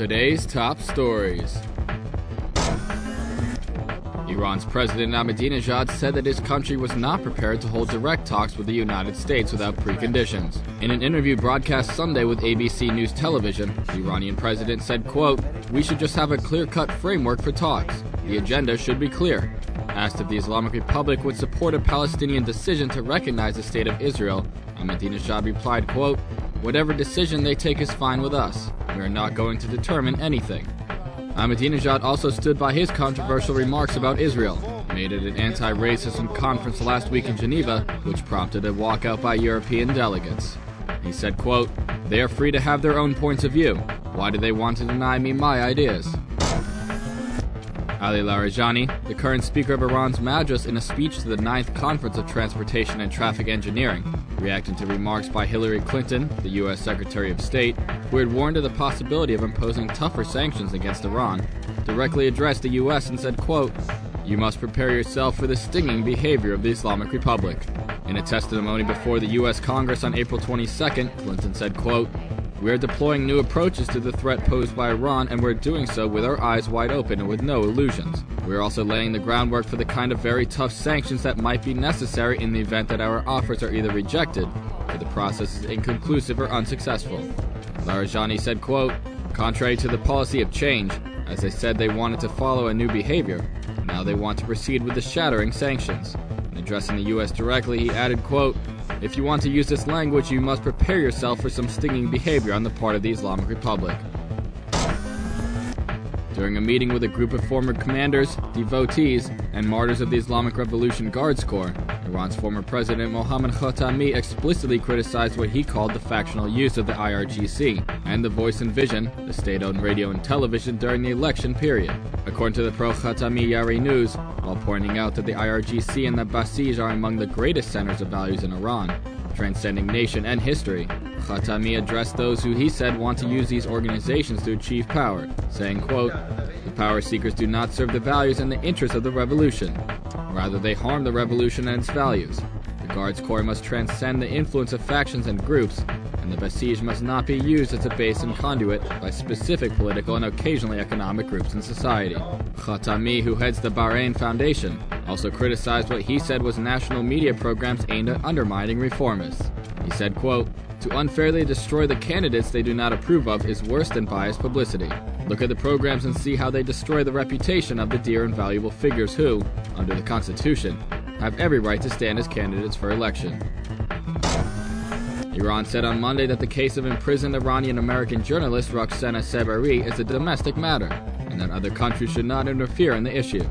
Today's top stories. Iran's President Ahmadinejad said that his country was not prepared to hold direct talks with the United States without preconditions. In an interview broadcast Sunday with ABC News Television, the Iranian president said, quote, "We should just have a clear-cut framework for talks. The agenda should be clear." Asked if the Islamic Republic would support a Palestinian decision to recognize the State of Israel, Ahmadinejad replied, quote, "Whatever decision they take is fine with us. We are not going to determine anything." Ahmadinejad also stood by his controversial remarks about Israel, made at an anti-racism conference last week in Geneva, which prompted a walkout by European delegates. He said, quote, "They are free to have their own points of view. Why do they want to deny me my ideas?" Ali Larijani, the current Speaker of Iran's Majlis, in a speech to the 9th Conference of Transportation and Traffic Engineering, reacting to remarks by Hillary Clinton, the U.S. Secretary of State, who had warned of the possibility of imposing tougher sanctions against Iran, directly addressed the U.S. and said, quote, "You must prepare yourself for the stinging behavior of the Islamic Republic." In a testimony before the U.S. Congress on April 22nd, Clinton said, quote, "We are deploying new approaches to the threat posed by Iran, and we're doing so with our eyes wide open and with no illusions. We're also laying the groundwork for the kind of very tough sanctions that might be necessary in the event that our offers are either rejected or the process is inconclusive or unsuccessful." Larijani said, quote, "Contrary to the policy of change, as they said they wanted to follow a new behavior, now they want to proceed with the shattering sanctions." In addressing the U.S. directly, he added, quote, "If you want to use this language, you must prepare yourself for some stinging behavior on the part of the Islamic Republic." During a meeting with a group of former commanders, devotees, and martyrs of the Islamic Revolution Guards Corps, Iran's former president Mohammad Khatami explicitly criticized what he called the factional use of the IRGC and the Voice and Vision, the state-owned radio and television, during the election period. According to the pro-Khatami Yari News, while pointing out that the IRGC and the Basij are among the greatest centers of values in Iran, transcending nation and history, Khatami addressed those who he said want to use these organizations to achieve power, saying, quote, "The power seekers do not serve the values and the interests of the revolution. Rather, they harm the revolution and its values. The Guards Corps must transcend the influence of factions and groups, and the Basij must not be used as a base and conduit by specific political and occasionally economic groups in society." Khatami, who heads the Bahrain Foundation, also criticized what he said was national media programs aimed at undermining reformists. He said, quote, "To unfairly destroy the candidates they do not approve of is worse than biased publicity. Look at the programs and see how they destroy the reputation of the dear and valuable figures who, under the Constitution, have every right to stand as candidates for election." Iran said on Monday that the case of imprisoned Iranian-American journalist Roxana Seberi is a domestic matter, and that other countries should not interfere in the issue.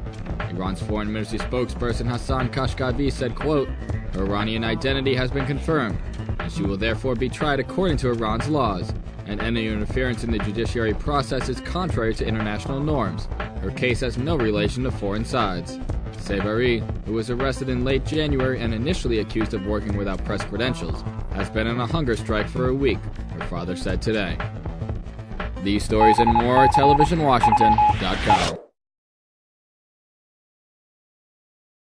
Iran's foreign ministry spokesperson Hassan Kashgavi said, quote, "Her Iranian identity has been confirmed, and she will therefore be tried according to Iran's laws, and any interference in the judiciary process is contrary to international norms. Her case has no relation to foreign sides." Seberi, who was arrested in late January and initially accused of working without press credentials, has been on a hunger strike for a week, her father said today. These stories and more at televisionwashington.com.